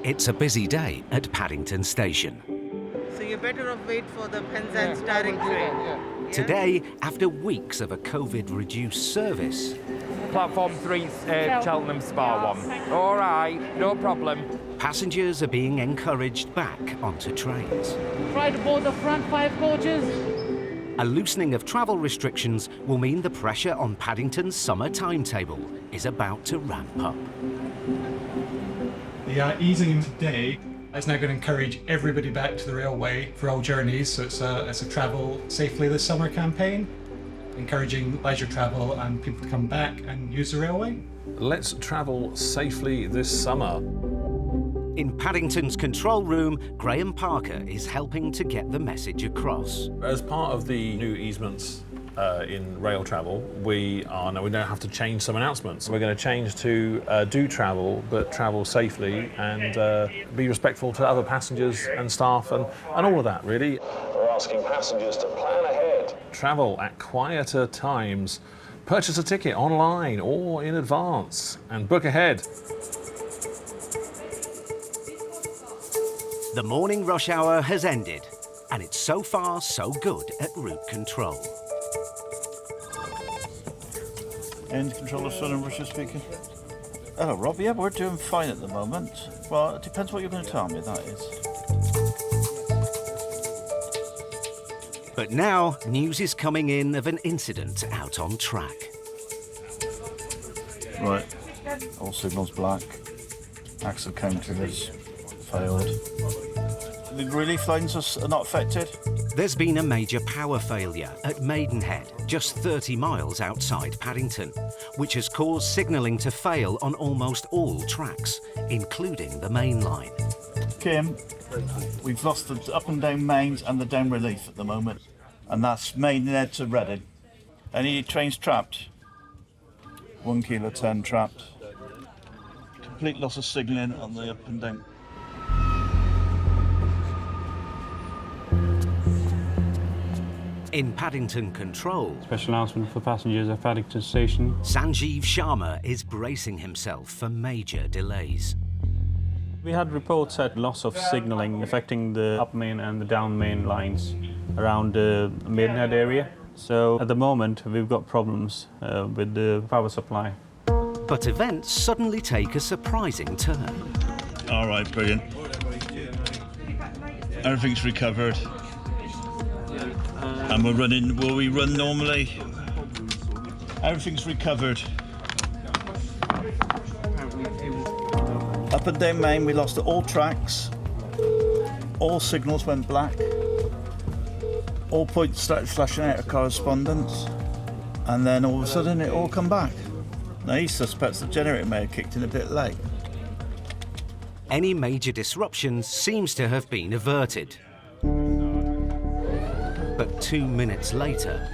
It's a busy day at Paddington Station. So you're better off wait for the Penzance direct train. Yeah. Today, after weeks of a COVID-reduced service, Platform 3, Cheltenham Spa 1. All right, no problem. passengers are being encouraged back onto trains. Try to board the front 5 coaches. A loosening of travel restrictions will mean the pressure on Paddington's summer timetable is about to ramp up. The easing today is now going to encourage everybody back to the railway for all journeys, so it's a travel safely this summer campaign, encouraging leisure travel and people to come back and use the railway. Let's travel safely this summer. In Paddington's control room, Graham Parker is helping to get the message across. As part of the new easements in rail travel, we now have to change some announcements. We're going to change to do travel, but travel safely and be respectful to other passengers and staff and all of that, really. We're asking passengers to plan ahead. Travel at quieter times. Purchase a ticket online or in advance and book ahead. The morning rush hour has ended, and it's so far so good at route control. End controller, Sun and Russia speaking. Hello, Rob. Yeah, we're doing fine at the moment. Well, it depends what you're going to tell me, that is. But now, news is coming in of an incident out on track. Right. All signals black. Axle counter has failed. The relief lines are not affected? There's been a major power failure at Maidenhead, just 30 miles outside Paddington, which has caused signalling to fail on almost all tracks, including the main line. Kim, we've lost the up and down mains and the down relief at the moment, and that's Maidenhead to Reading. Any trains trapped? 1 kilo 10 trapped. Complete loss of signalling on the up and down. In Paddington Control, Special announcement for passengers at Paddington Station. Sanjeev Sharma is bracing himself for major delays. We had reports at loss of signalling affecting the up main and the down main lines around the Maidenhead area. So at the moment we've got problems with the power supply. But events suddenly take a surprising turn. All right, brilliant. Everything's recovered. And we're running, will we run normally? Everything's recovered. Up and down main, we lost all tracks. All signals went black. All points started flashing out of correspondence. And then all of a sudden it all come back. Now he suspects the generator may have kicked in a bit late. Any major disruptions seems to have been averted. But 2 minutes later,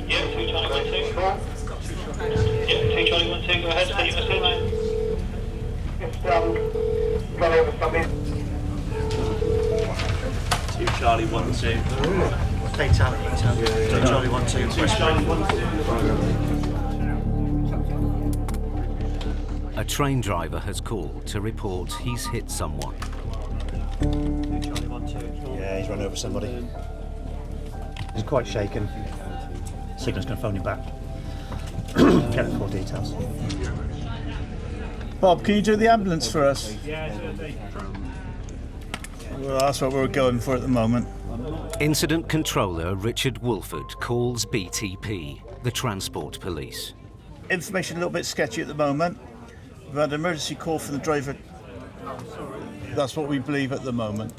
Yeah, 2 Charlie 1 2. Yeah, 2 Charlie 1 2. Go ahead, say your message, mate. Run over something. 2 Charlie 1 2. Fatality. 2 Charlie 1 2. 2 Charlie 1 2. a train driver has called to report he's hit someone. Yeah, he's run over somebody. He's quite shaken. Signal's going to phone him back. Get the full details. Bob, can you do the ambulance for us? Well, that's what we're going for at the moment. Incident controller Richard Wolford calls BTP, the transport police. Information a little bit sketchy at the moment. We've had an emergency call from the driver. That's what we believe at the moment.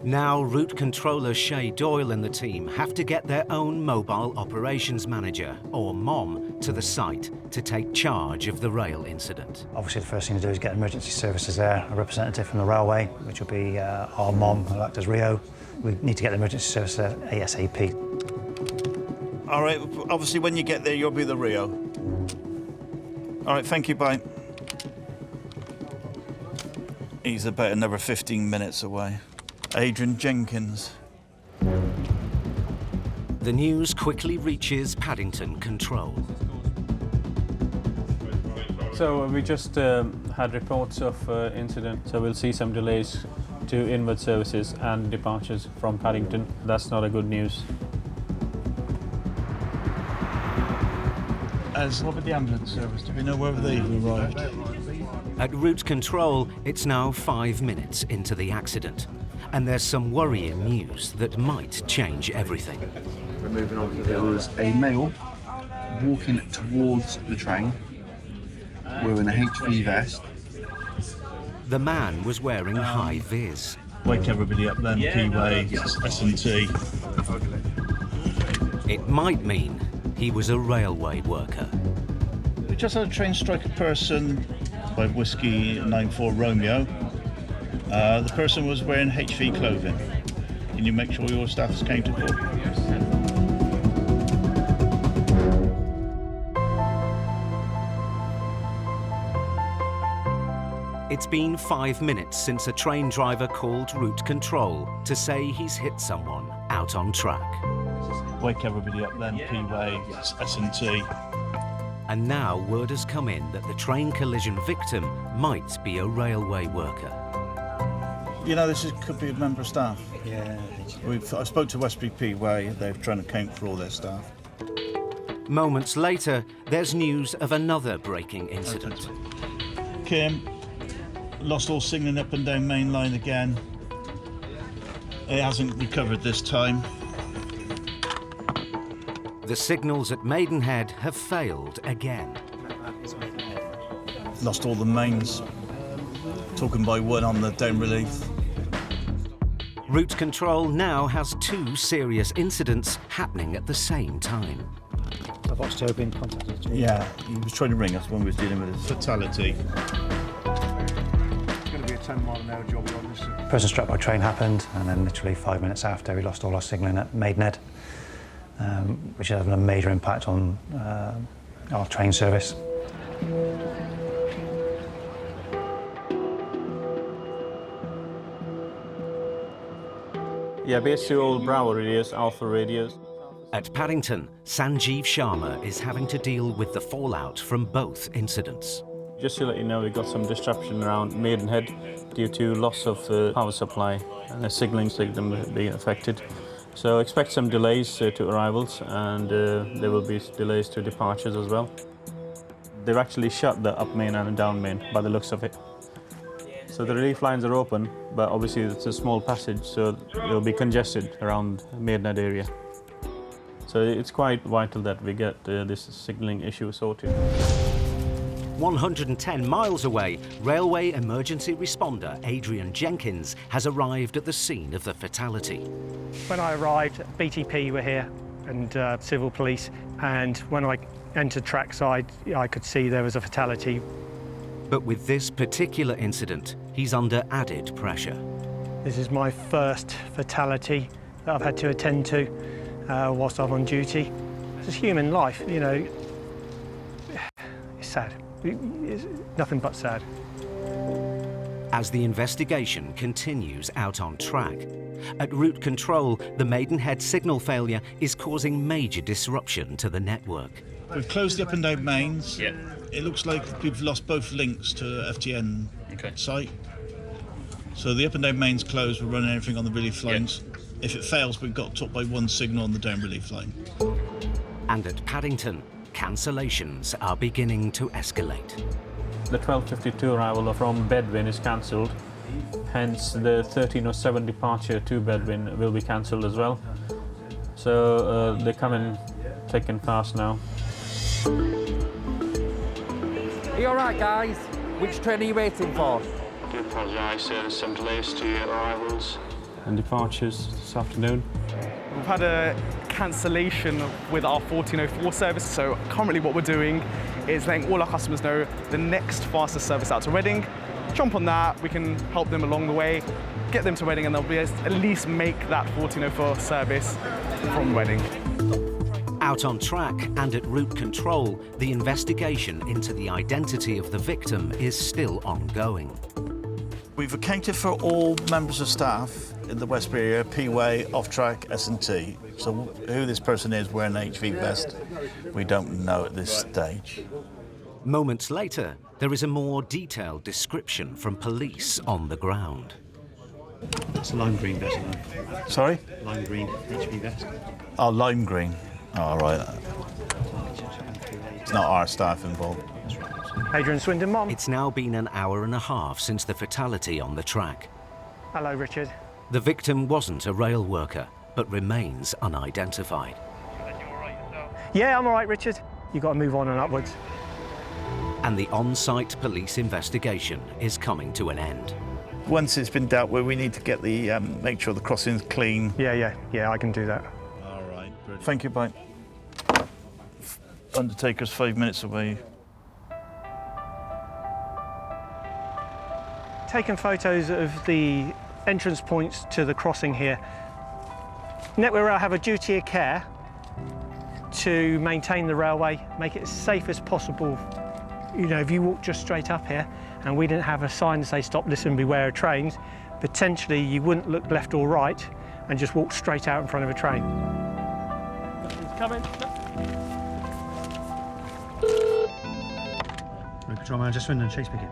Now, route controller Shay Doyle and the team have to get their own mobile operations manager, or MOM, to the site to take charge of the rail incident. Obviously, the first thing to do is get emergency services there, a representative from the railway, which will be our MOM, who act as Rio. We need to get the emergency service there ASAP. All right, obviously when you get there, you'll be the Rio. All right, thank you, bye. He's about another 15 minutes away. Adrian Jenkins. The news quickly reaches Paddington Control. So we just had reports of incident, so we'll see some delays to inward services and departures from Paddington. That's not a good news. As what about the ambulance service? Do we know whether they've arrived? At route control, it's now 5 minutes into the accident, and there's some worrying news that might change everything. We're moving on. There was a male walking towards the train wearing a HV vest. The man was wearing high vis. Wake everybody up then, P-Way, S&T. It might mean he was a railway worker. We just had a train strike a person by Whiskey 94 Romeo. The person was wearing HV clothing. Can you make sure your staff is accounted for? It's been 5 minutes since a train driver called route control to say he's hit someone out on track. Wake everybody up then, P-Way, S&T. And now word has come in that the train collision victim might be a railway worker. You know, could be a member of staff. Yeah. I spoke to Westbury P-Way, they're trying to account for all their staff. Moments later, there's news of another braking incident. Kim, lost all signalling up and down main line again. It hasn't recovered this time. The signals at Maidenhead have failed again. Lost all the mains. Talking by one on the down relief. Route control now has 2 serious incidents happening at the same time. I've watched Joe being contacted. Yeah, he was trying to ring us when we was dealing with his fatality. It's going to be a 10-mile-an-hour job on this. Person struck by train happened, and then literally 5 minutes after, we lost all our signalling at Maidenhead, which is having a major impact on our train service. Yeah, basically all Bravo radios, Alpha radios. At Paddington, Sanjeev Sharma is having to deal with the fallout from both incidents. Just to let you know, we got some disruption around Maidenhead due to loss of power supply and the signalling system being affected. So expect some delays to arrivals, and there will be delays to departures as well. They've actually shut the up main and down main by the looks of it. So the relief lines are open, but obviously it's a small passage, so they'll be congested around Maidenhead area. So it's quite vital that we get this signalling issue sorted. 110 miles away, railway emergency responder Adrian Jenkins has arrived at the scene of the fatality. When I arrived, BTP were here and civil police, and when I entered trackside, I could see there was a fatality. But with this particular incident, he's under added pressure. This is my first fatality that I've had to attend to whilst I'm on duty. It's human life, you know. It's sad. It's nothing but sad. As the investigation continues out on track, at route control, the Maidenhead signal failure is causing major disruption to the network. We've closed the up and down mains. Yeah. It looks like we've lost both links to FTN site. So the up and down mains closed, we're running everything on the relief lines. If it fails, we've got topped by one signal on the down relief line. And at Paddington, cancellations are beginning to escalate. The 12:52 arrival from Bedwin is cancelled, hence the 13:07 departure to Bedwin will be cancelled as well. So they're coming thick and fast now. Are you alright, guys? Which train are you waiting for? I do apologise, there's some delays to your arrivals. And departures this afternoon. We've had a cancellation with our 1404 service, so currently what we're doing is letting all our customers know the next fastest service out to Reading. Jump on that, we can help them along the way, get them to Reading, and they'll be able to at least make that 1404 service from Reading. Out on track and at route control, the investigation into the identity of the victim is still ongoing. We've accounted for all members of staff in the Westbury area, P-Way, off-track, S&T. So who this person is wearing an HV vest, we don't know at this stage. Moments later, there is a more detailed description from police on the ground. It's a lime green vest. Sorry? Lime green HV vest. Oh, lime green. Oh, right. It's not our staff involved. Adrian Swindon, Mom. It's now been an hour and a half since the fatality on the track. Hello, Richard. The victim wasn't a rail worker, but remains unidentified. Yeah, I'm all right, Richard. You've got to move on and upwards. And the on-site police investigation is coming to an end. Once it's been dealt with, we need to get the make sure the crossing's clean. Yeah, I can do that. All right. Brilliant. Thank you, bye. Undertaker's 5 minutes away. Taken photos of the entrance points to the crossing here. Network Rail have a duty of care to maintain the railway, make it as safe as possible. You know, if you walk just straight up here and we didn't have a sign to say stop, listen, beware of trains, potentially you wouldn't look left or right and just walk straight out in front of a train. It's coming. Route Control Manager Swindon, Chase speaking.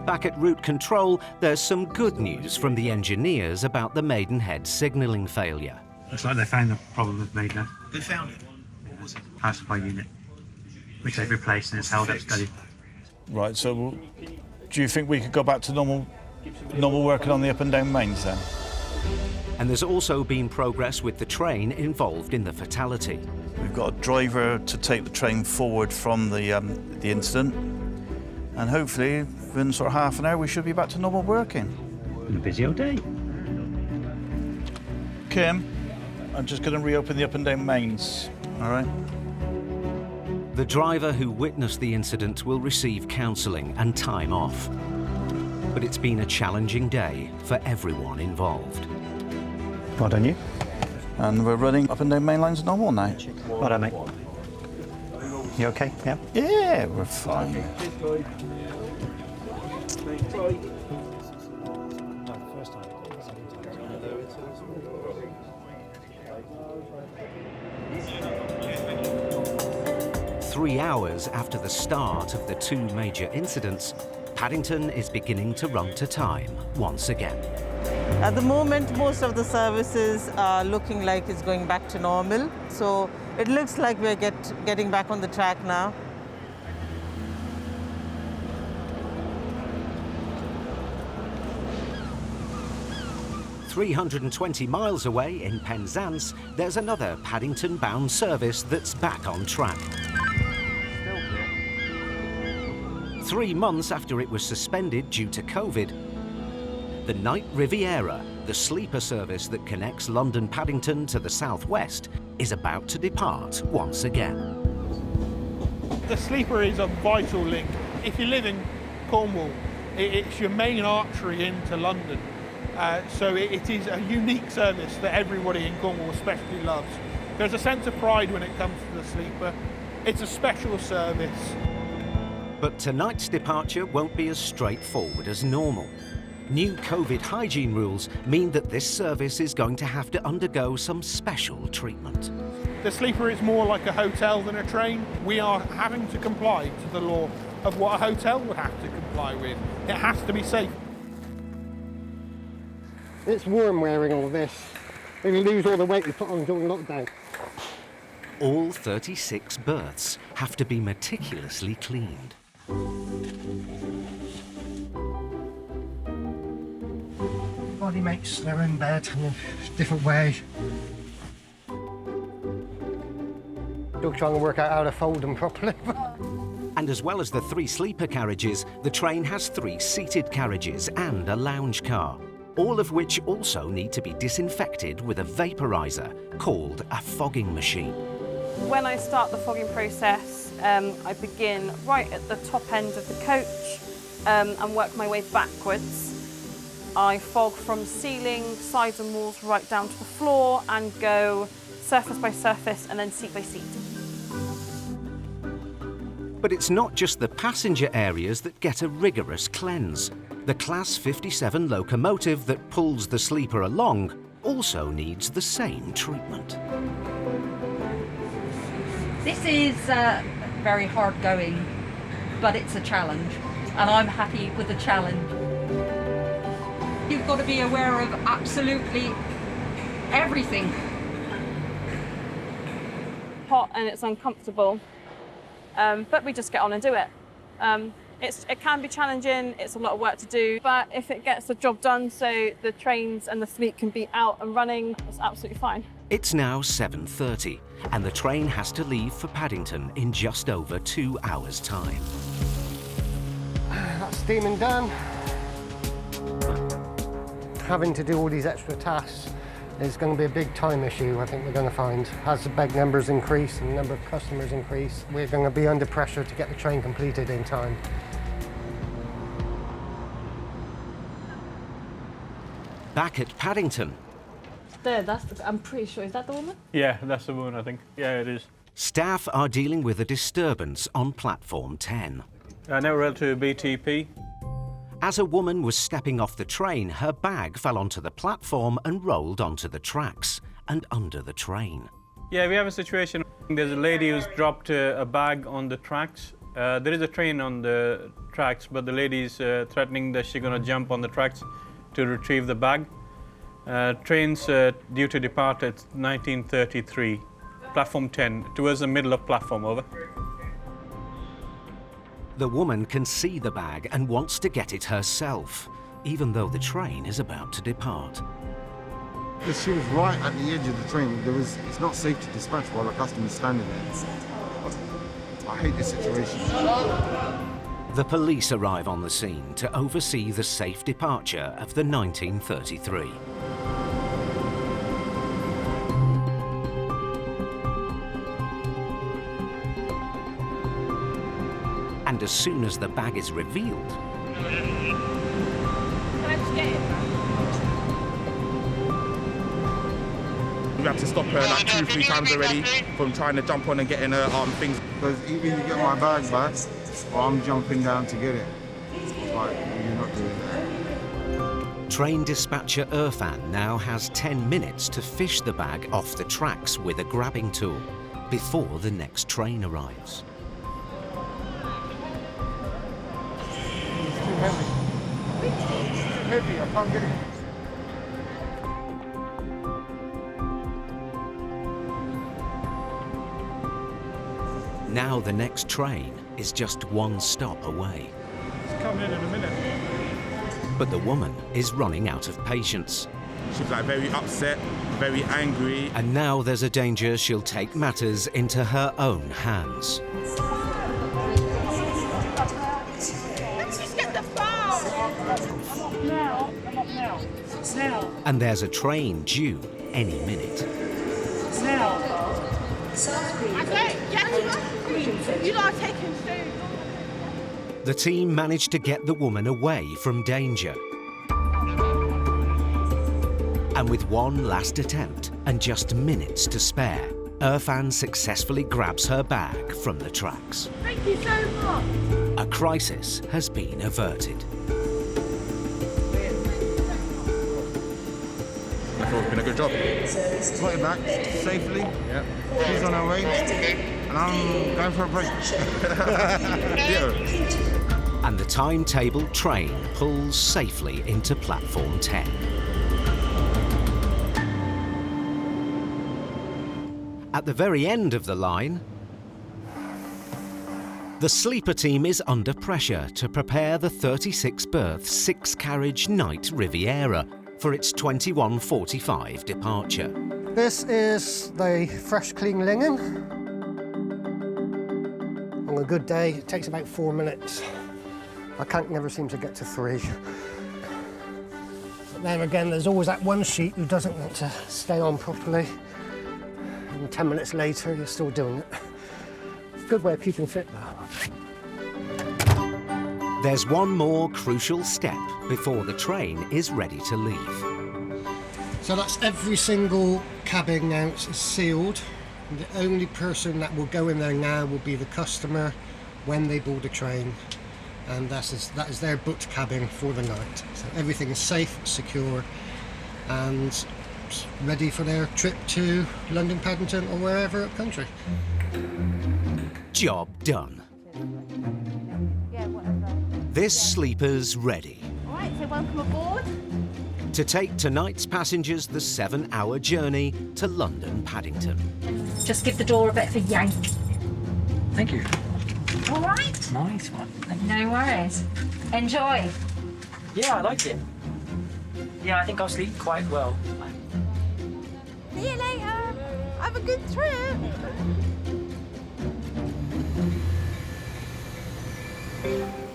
Back at Route Control, there's some good news from the engineers about the Maidenhead signalling failure. Looks like they found the problem with Maidenhead. They found it? Power supply unit, which they've replaced and it's held up steady. Right, so do you think we could go back to normal working on the up and down mains then? And there's also been progress with the train involved in the fatality. We've got a driver to take the train forward from the incident, and hopefully within sort of half an hour we should be back to normal working. Been a busy old day. Kim, I'm just going to reopen the up and down mains, all right? The driver who witnessed the incident will receive counselling and time off. But it's been a challenging day for everyone involved. Well done, you. And we're running up and down main lines normal now. Well done, mate. You okay? Yeah? Yeah, we're fine. 3 hours after the start of the two major incidents, Paddington is beginning to run to time once again. At the moment, most of the services are looking like it's going back to normal. So it looks like we're getting back on the track now. "320 miles away in Penzance, there's another Paddington-bound service that's back on track. 3 months after it was suspended due to COVID, the Night Riviera, the sleeper service that connects London Paddington to the southwest, is about to depart once again. The sleeper is a vital link. If you live in Cornwall, it's your main artery into London. So it is a unique service that everybody in Cornwall especially loves. There's a sense of pride when it comes to the sleeper. It's a special service. But tonight's departure won't be as straightforward as normal. New COVID hygiene rules mean that this service is going to have to undergo some special treatment. The sleeper is more like a hotel than a train. We are having to comply to the law of what a hotel would have to comply with. It has to be safe. It's warm wearing all this. We lose all the weight we put on during lockdown. All 36 berths have to be meticulously cleaned. Everybody makes their own bed in a different way. Still trying to work out how to fold them properly. And as well as the 3 sleeper carriages, the train has 3 seated carriages and a lounge car, all of which also need to be disinfected with a vaporizer called a fogging machine. When I start the fogging process, I begin right at the top end of the coach and work my way backwards. I fog from ceiling, sides and walls right down to the floor and go surface by surface and then seat by seat. But it's not just the passenger areas that get a rigorous cleanse. The Class 57 locomotive that pulls the sleeper along also needs the same treatment. This is very hard going, but it's a challenge, and I'm happy with the challenge. You've got to be aware of absolutely everything. Hot and it's uncomfortable, but we just get on and do it. It can be challenging, it's a lot of work to do, but if it gets the job done so the trains and the fleet can be out and running, it's absolutely fine. It's now 7:30 and the train has to leave for Paddington in just over 2 hours' time. That's steaming done. Having to do all these extra tasks is going to be a big time issue, I think we're going to find. As the bag numbers increase and the number of customers increase, we're going to be under pressure to get the train completed in time. Back at Paddington. There, I'm pretty sure, is that the woman? Yeah, that's the one, I think. Yeah, it is. Staff are dealing with a disturbance on platform 10. Now we're to BTP. As a woman was stepping off the train, her bag fell onto the platform and rolled onto the tracks and under the train. Yeah, we have a situation. There's a lady who's dropped a bag on the tracks. There is a train on the tracks, but the lady's threatening that she's going to jump on the tracks to retrieve the bag. Train's due to depart at 1933, platform 10, towards the middle of platform, over. The woman can see the bag and wants to get it herself, even though the train is about to depart. She was right at the edge of the train. It's not safe to dispatch while a customer's standing there. I hate this situation. The police arrive on the scene to oversee the safe departure of the 1933. And as soon as the bag is revealed... Can I just get it? We had to stop her like 2 or 3 times already from trying to jump on and getting her things. Because either you get my bag back, or I'm jumping down to get it. Like, you're not doing that. Train dispatcher Irfan now has 10 minutes to fish the bag off the tracks with a grabbing tool before the next train arrives. Heavy, I can't get it. Now the next train is just one stop away. It's coming in a minute. But the woman is running out of patience. She's like very upset, very angry. And now there's a danger she'll take matters into her own hands. Now. And there's a train due any minute. Now. You lot are taking food. The team managed to get the woman away from danger. And with one last attempt and just minutes to spare, Irfan successfully grabs her bag from the tracks. Thank you so much. A crisis has been averted. I thought it's been a good job. Got it back safely. Yeah. She's on her way, and I'm going for a break. Yeah. And the timetable train pulls safely into platform 10. At the very end of the line, the sleeper team is under pressure to prepare the 36-berth 6-carriage night Riviera for its 21:45 departure. This is the fresh, clean linen. On a good day, it takes about 4 minutes. I never seem to get to 3. But then again, there's always that one sheet who doesn't want to stay on properly. And 10 minutes later, you're still doing it. Good way of keeping fit, though. There's one more crucial step before the train is ready to leave. So that's every single cabin now is sealed. And the only person that will go in there now will be the customer when they board the train. And that is their booked cabin for the night. So everything is safe, secure, and shops, ready for their trip to London, Paddington or wherever up country. Job done. This sleeper's ready All right, so welcome aboard. to take tonight's passengers the 7-hour journey to London, Paddington. Just give the door a bit of a yank. Thank you. All right. Nice one. No worries. Enjoy. Yeah, I liked it. Yeah, I think I'll sleep quite well. See you later. Have a good trip.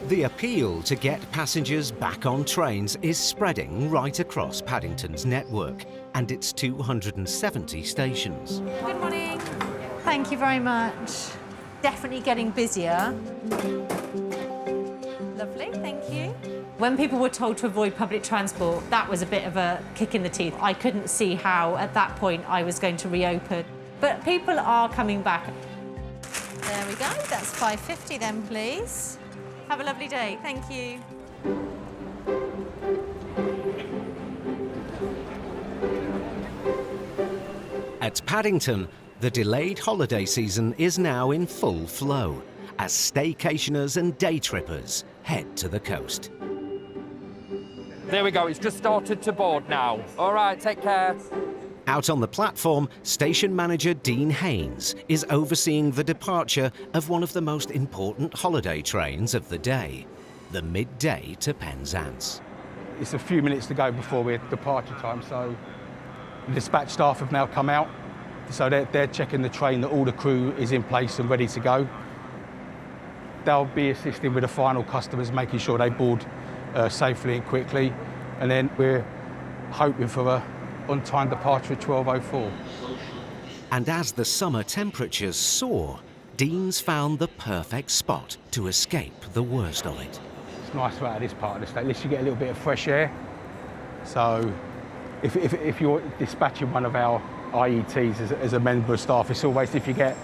The appeal to get passengers back on trains is spreading right across Paddington's network and its 270 stations. Good morning. Thank you very much. Definitely getting busier. Lovely, thank you. When people were told to avoid public transport, that was a bit of a kick in the teeth. I couldn't see how, at that point, I was going to reopen. But people are coming back. There we go, that's £5.50 then, please. Have a lovely day, thank you. At Paddington, the delayed holiday season is now in full flow as staycationers and day trippers head to the coast. There we go, it's just started to board now. All right, take care. Out on the platform, station manager Dean Haynes is overseeing the departure of one of the most important holiday trains of the day, the midday to Penzance. It's a few minutes to go before we're departure time, so the dispatch staff have now come out. So they're checking the train that all the crew is in place and ready to go. They'll be assisting with the final customers, making sure they board safely and quickly. And then we're hoping for a on-time departure at 12:04. And as the summer temperatures soar, Dean's found the perfect spot to escape the worst of it. It's nice to out of this part of the state, at least you get a little bit of fresh air. So if you're dispatching one of our IETs as a member of staff, it's always, if you get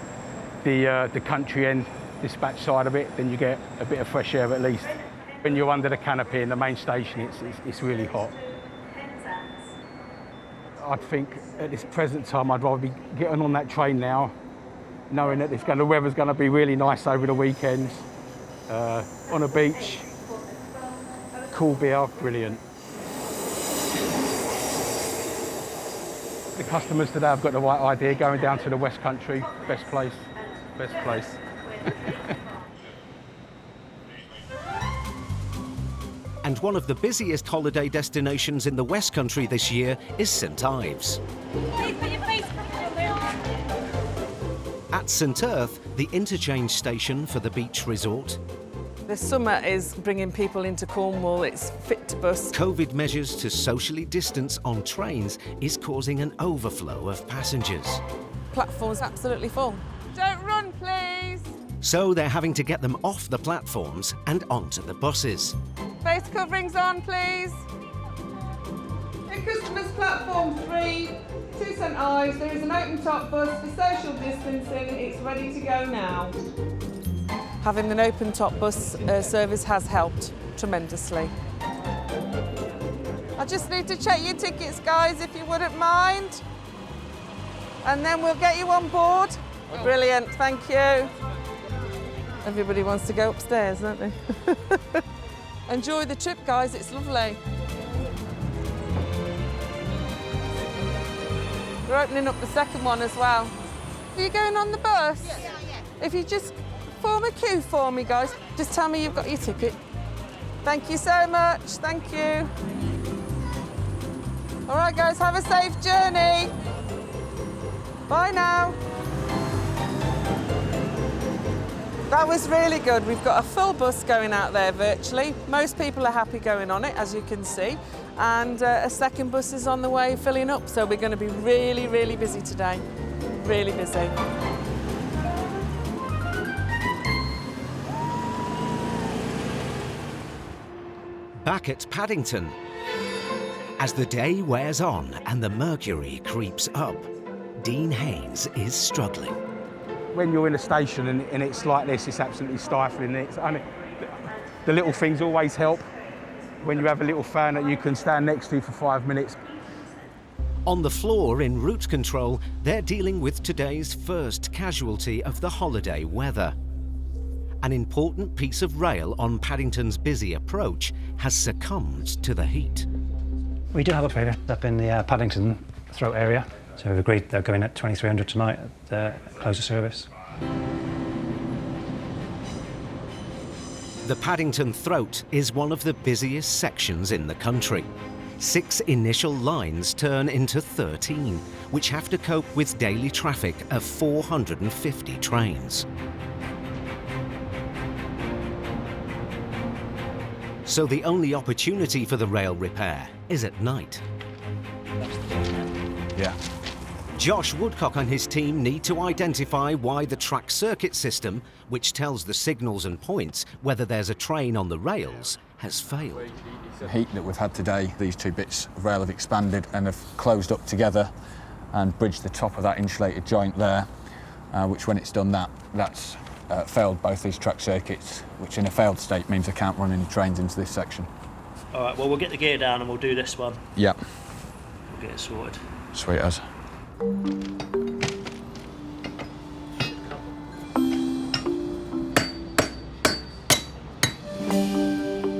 the country end dispatch side of it, then you get a bit of fresh air at least. When you're under the canopy in the main station, it's really hot. I think at this present time, I'd rather be getting on that train now, knowing that the weather's going to be really nice over the weekends, on a beach, cool beer, brilliant. The customers today have got the right idea, going down to the West Country, best place, best place. And one of the busiest holiday destinations in the West Country this year is St Ives. At St Erth, the interchange station for the beach resort, The summer is bringing people into Cornwall. It's fit to bus. COVID measures to socially distance on trains is causing an overflow of passengers. Platform's absolutely full. Don't run, please. So they're having to get them off the platforms and onto the buses. Face coverings on, please. In customers platform 3 to St Ives, there is an open top bus for social distancing. It's ready to go now. Having an open top bus service has helped tremendously. I just need to check your tickets, guys, if you wouldn't mind. And then we'll get you on board. Brilliant, thank you. Everybody wants to go upstairs, don't they? Enjoy the trip, guys, it's lovely. We're opening up the second one as well. Are you going on the bus? Yeah. If you just form a queue for me, guys, just tell me you've got your ticket. Thank you so much, thank you. All right, guys, have a safe journey. Bye now. That was really good. We've got a full bus going out there virtually. Most people are happy going on it, as you can see. And a second bus is on the way filling up. So we're going to be really, really busy today. Really busy. Back at Paddington, as the day wears on and the mercury creeps up, Dean Haynes is struggling. When you're in a station and it's like this, it's absolutely stifling. The little things always help. When you have a little fan that you can stand next to for 5 minutes. On the floor in route control, they're dealing with today's first casualty of the holiday weather. An important piece of rail on Paddington's busy approach has succumbed to the heat. We do have a failure up in the Paddington throat area, so we've agreed they're going at 2300 tonight at the close of service. The Paddington Throat is one of the busiest sections in the country. 6 initial lines turn into 13, which have to cope with daily traffic of 450 trains. So the only opportunity for the rail repair is at night. Yeah. Josh Woodcock and his team need to identify why the track circuit system, which tells the signals and points whether there's a train on the rails, has failed. The heat that we've had today, these 2 bits of rail have expanded and have closed up together and bridged the top of that insulated joint there, which when it's done that, that's failed both these track circuits, which in a failed state means I can't run any trains into this section. All right, well, we'll get the gear down and we'll do this one. Yep. We'll get it sorted. Sweet as.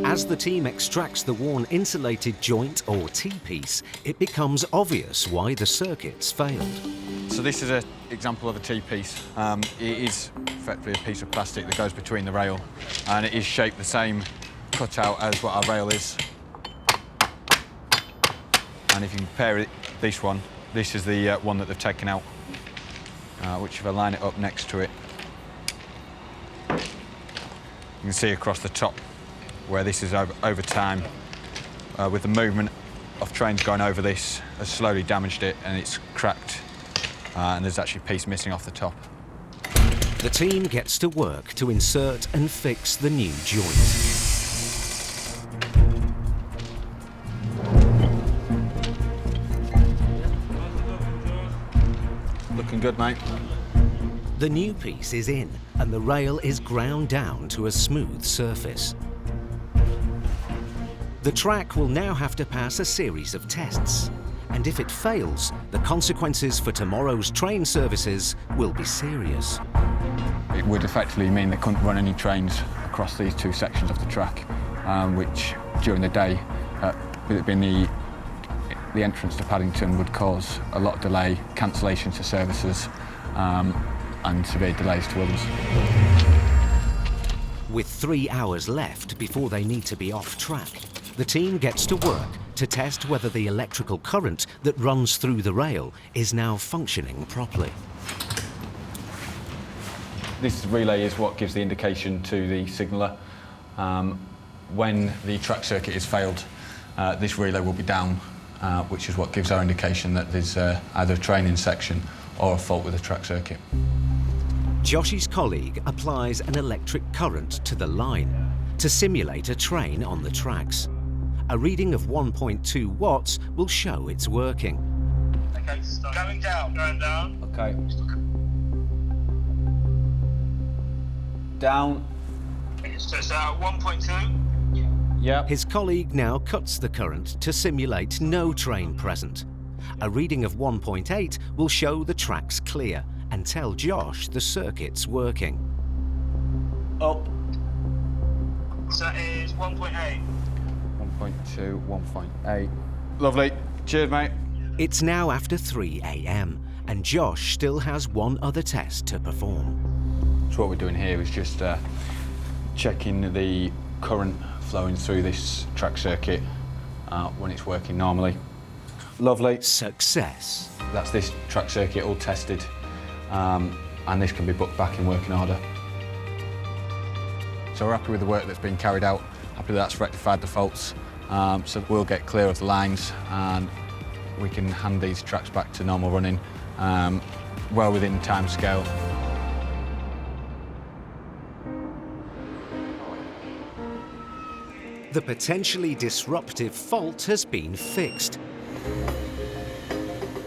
As the team extracts the worn insulated joint or T-piece, it becomes obvious why the circuit's failed. So this is an example of a T-piece. It is effectively a piece of plastic that goes between the rail, and it is shaped the same cutout as what our rail is. And if you compare it, this one, this is the one that they've taken out, which if I line it up next to it, you can see across the top where this is over time, with the movement of trains going over this, has slowly damaged it and it's cracked, and there's actually a piece missing off the top. The team gets to work to insert and fix the new joint. Looking good, mate. The new piece is in and the rail is ground down to a smooth surface. The track will now have to pass a series of tests, and if it fails, the consequences for tomorrow's train services will be serious. It would effectively mean they couldn't run any trains across these 2 sections of the track, which during the day, with it being the entrance to Paddington, would cause a lot of delay, cancellation to services, and severe delays to others. With 3 hours left before they need to be off track, the team gets to work to test whether the electrical current that runs through the rail is now functioning properly. This relay is what gives the indication to the signaller. When the track circuit is failed, this relay will be down, which is what gives our indication that there's either a train in section or a fault with the track circuit. Josh's colleague applies an electric current to the line to simulate a train on the tracks. A reading of 1.2 watts will show it's working. Okay, going down. Going down. Okay. Down. So it's 1.2? Yep. His colleague now cuts the current to simulate no train present. A reading of 1.8 will show the tracks clear and tell Josh the circuit's working. Up. So that is 1.8. 1.2, 1.8. Lovely. Cheers, mate. It's now after 3 a.m. and Josh still has one other test to perform. So what we're doing here is just checking the current flowing through this track circuit when it's working normally. Lovely. Success. That's this track circuit all tested, and this can be booked back in working order. So we're happy with the work that's been carried out, happy that's rectified the faults, so we'll get clear of the lines and we can hand these tracks back to normal running well within time scale. The potentially disruptive fault has been fixed.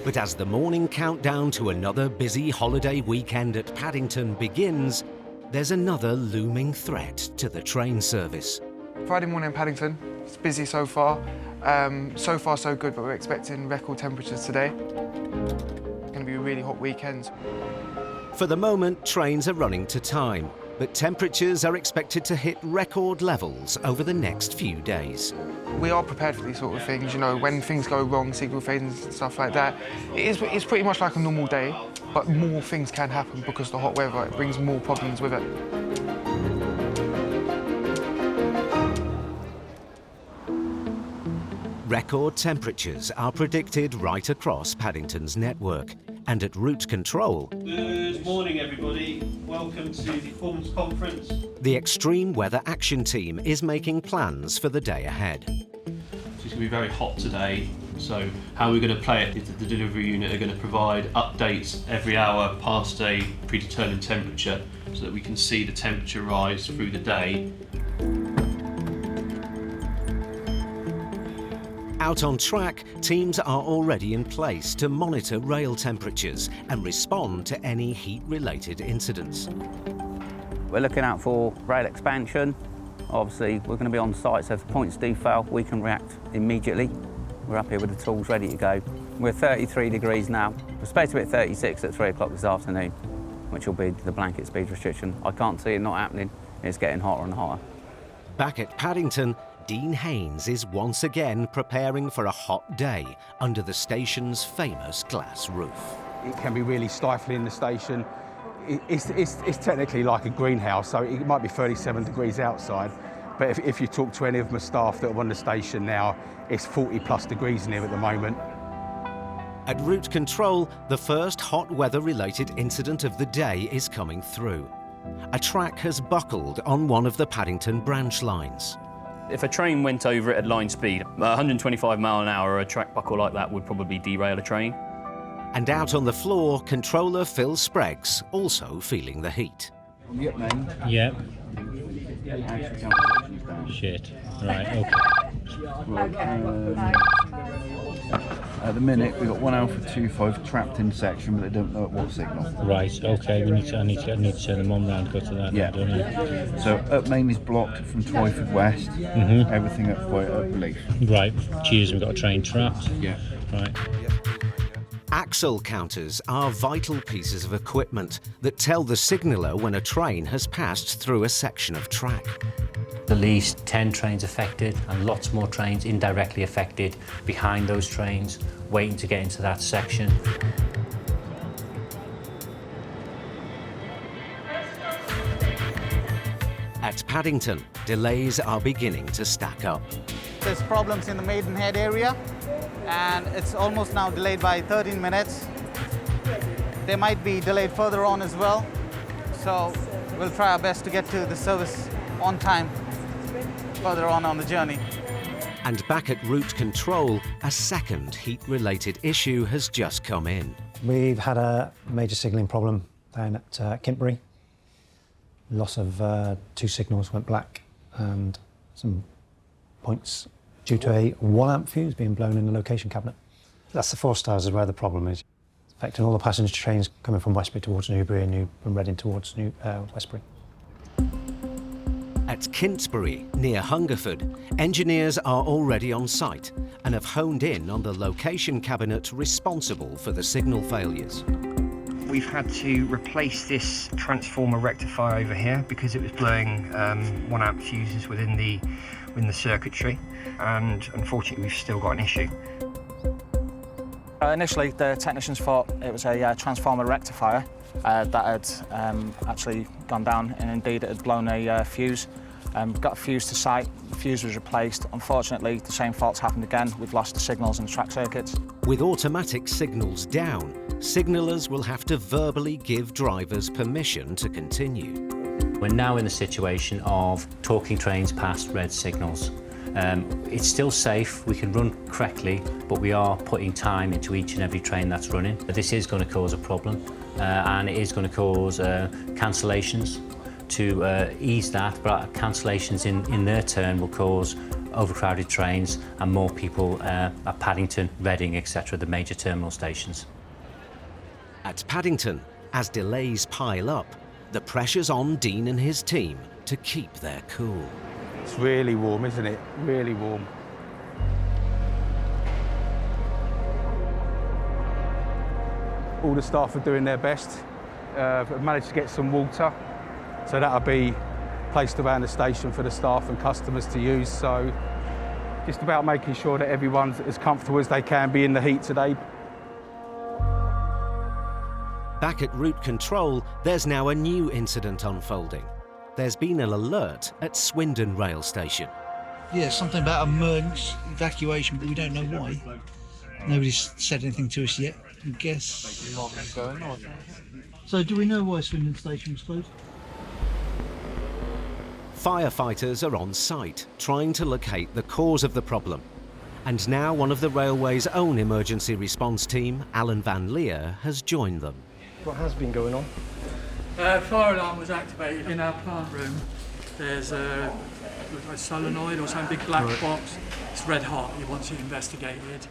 But as the morning countdown to another busy holiday weekend at Paddington begins, there's another looming threat to the train service. Friday morning in Paddington, It's busy so far. So far so good, but we're expecting record temperatures today. It's going to be a really hot weekend. For the moment, trains are running to time, but temperatures are expected to hit record levels over the next few days. We are prepared for these sort of things, you know, when things go wrong, signal failures and stuff like that. It's pretty much like a normal day, but more things can happen because of the hot weather. It brings more problems with it. Record temperatures are predicted right across Paddington's network, and at route control, good morning everybody, welcome to the Performance Conference. The Extreme Weather Action Team is making plans for the day ahead. It's going to be very hot today, so how we're going to play it is that the delivery unit are going to provide updates every hour past a predetermined temperature so that we can see the temperature rise through the day. Out on track, teams are already in place to monitor rail temperatures and respond to any heat-related incidents. We're looking out for rail expansion. Obviously, we're going to be on site, so if points do fail, we can react immediately. We're up here with the tools ready to go. We're 33 degrees now. We're supposed to be at 36 at 3 o'clock this afternoon, which will be the blanket speed restriction. I can't see it not happening. It's getting hotter and hotter. Back at Paddington, Dean Haynes is once again preparing for a hot day under the station's famous glass roof. It can be really stifling in the station. It's technically like a greenhouse, so it might be 37 degrees outside, but if you talk to any of my staff that are on the station now, it's 40+ degrees in here at the moment. At route control, the first hot weather-related incident of the day is coming through. A track has buckled on one of the Paddington branch lines. If a train went over it at line speed, 125 mile an hour, a track buckle like that would probably derail a train. And out on the floor, controller Phil Spreggs also feeling the heat. Yep, man. Yep. Shit. Right, okay. At the minute, we've got 1 Alpha 25 trapped in section, but they don't know at what signal. Right, okay, I need to turn them on round, go to that yeah. now, don't I? So up main is blocked from Twyford West, everything up by relief. Right, cheers, we've got a train trapped. Yeah. Right. Axle counters are vital pieces of equipment that tell the signaller when a train has passed through a section of track. At least 10 trains affected and lots more trains indirectly affected behind those trains, waiting to get into that section. At Paddington, delays are beginning to stack up. There's problems in the Maidenhead area, and it's almost now delayed by 13 minutes. They might be delayed further on as well, so we'll try our best to get to the service on time further on the journey. And back at route control, a second heat-related issue has just come in. We've had a major signalling problem down at Kintbury. Loss of 2 signals went black and some points due to a 1 amp fuse being blown in the location cabinet. That's the 4 stars is where the problem is. It's affecting all the passenger trains coming from Westbury towards Newbury and Reading towards Westbury. At Kintbury, near Hungerford, engineers are already on site and have honed in on the location cabinet responsible for the signal failures. We've had to replace this transformer rectifier over here because it was blowing 1 amp fuses within the circuitry, and unfortunately we've still got an issue. Initially, the technicians thought it was a transformer rectifier that had actually gone down, and indeed it had blown a fuse. Got a fuse to site, the fuse was replaced. Unfortunately, the same fault's happened again. We've lost the signals in the track circuits. With automatic signals down, signallers will have to verbally give drivers permission to continue. We're now in the situation of talking trains past red signals. It's still safe, we can run correctly, but we are putting time into each and every train that's running. This is going to cause a problem, and it is going to cause cancellations. To ease that, but cancellations in their turn will cause overcrowded trains and more people at Paddington, Reading, etc., the major terminal stations. At Paddington, as delays pile up, the pressure's on Dean and his team to keep their cool. It's really warm, isn't it? Really warm. All the staff are doing their best. We've managed to get some water, so that'll be placed around the station for the staff and customers to use. So just about making sure that everyone's as comfortable as they can be in the heat today. Back at route control, there's now a new incident unfolding. There's been an alert at Swindon rail station. Yeah, something about emergency evacuation, but we don't know why. Nobody's said anything to us yet, I guess. So do we know why Swindon station was closed? Firefighters are on site, trying to locate the cause of the problem. And now one of the railway's own emergency response team, Alan Van Leer, has joined them. What has been going on? Fire alarm was activated in our plant room. There's a solenoid or some big black box. It's red hot. He wants it investigated.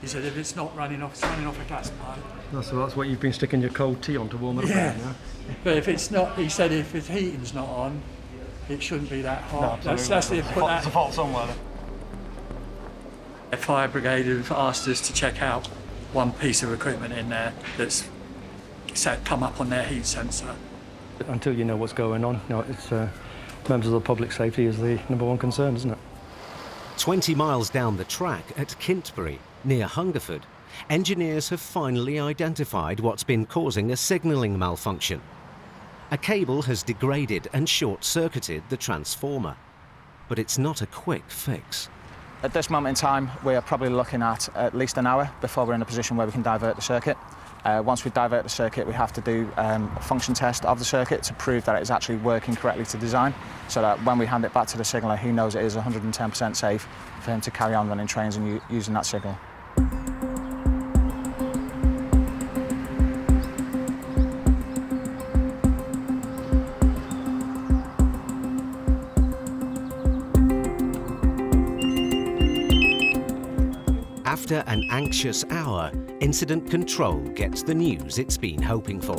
He said if it's not running off, it's running off a gas pipe. So that's what you've been sticking your cold tea on to warm it up. Yeah. Yeah. But if it's not, he said if his heating's not on, it shouldn't be that hot. No, that's the put that. There's a fault somewhere. The fire brigade have asked us to check out one piece of equipment in there that's come up on their heat sensor. Until you know what's going on, it's members of the public safety is the #1 concern, isn't it? 20 miles down the track at Kintbury, near Hungerford, engineers have finally identified what's been causing a signalling malfunction. A cable has degraded and short-circuited the transformer, but it's not a quick fix. At this moment in time, we are probably looking at least an hour before we're in a position where we can divert the circuit. Once we divert the circuit, we have to do a function test of the circuit to prove that it is actually working correctly to design, so that when we hand it back to the signaller, he knows it is 110% safe for him to carry on running trains and using that signal. After an anxious hour, Incident Control gets the news it's been hoping for.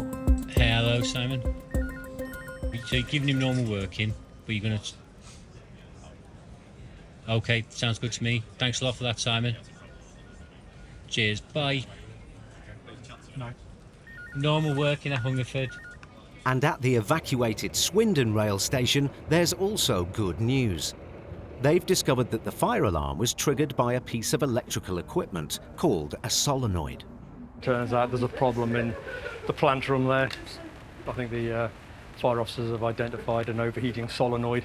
Hey, hello, Simon. So you're giving him normal working, but you're going to... OK, sounds good to me. Thanks a lot for that, Simon. Cheers, bye. No. Normal working at Hungerford. And at the evacuated Swindon rail station, there's also good news. They've discovered that the fire alarm was triggered by a piece of electrical equipment called a solenoid. Turns out there's a problem in the plant room there. I think the fire officers have identified an overheating solenoid.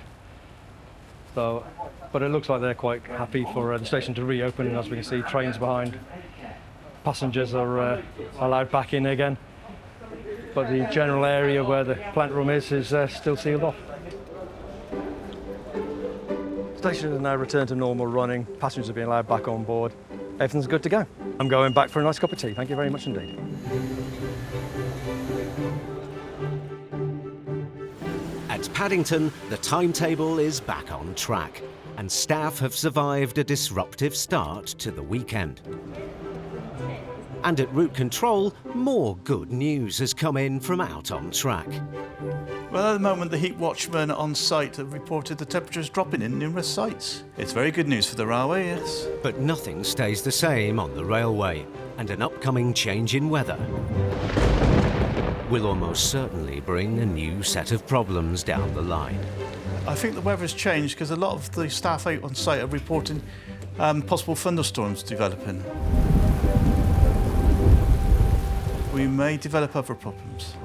So, but it looks like they're quite happy for the station to reopen, and as we can see, trains behind. Passengers are allowed back in again. But the general area where the plant room is still sealed off. Station has now returned to normal running. Passengers are being allowed back on board. Everything's good to go. I'm going back for a nice cup of tea. Thank you very much indeed. At Paddington, the timetable is back on track, and staff have survived a disruptive start to the weekend. And at route control, more good news has come in from out on track. Well, at the moment, the heat watchmen on site have reported the temperature is dropping in numerous sites. It's very good news for the railway, yes. But nothing stays the same on the railway, and an upcoming change in weather will almost certainly bring a new set of problems down the line. I think the weather has changed because a lot of the staff out on site are reporting possible thunderstorms developing. We may develop other problems.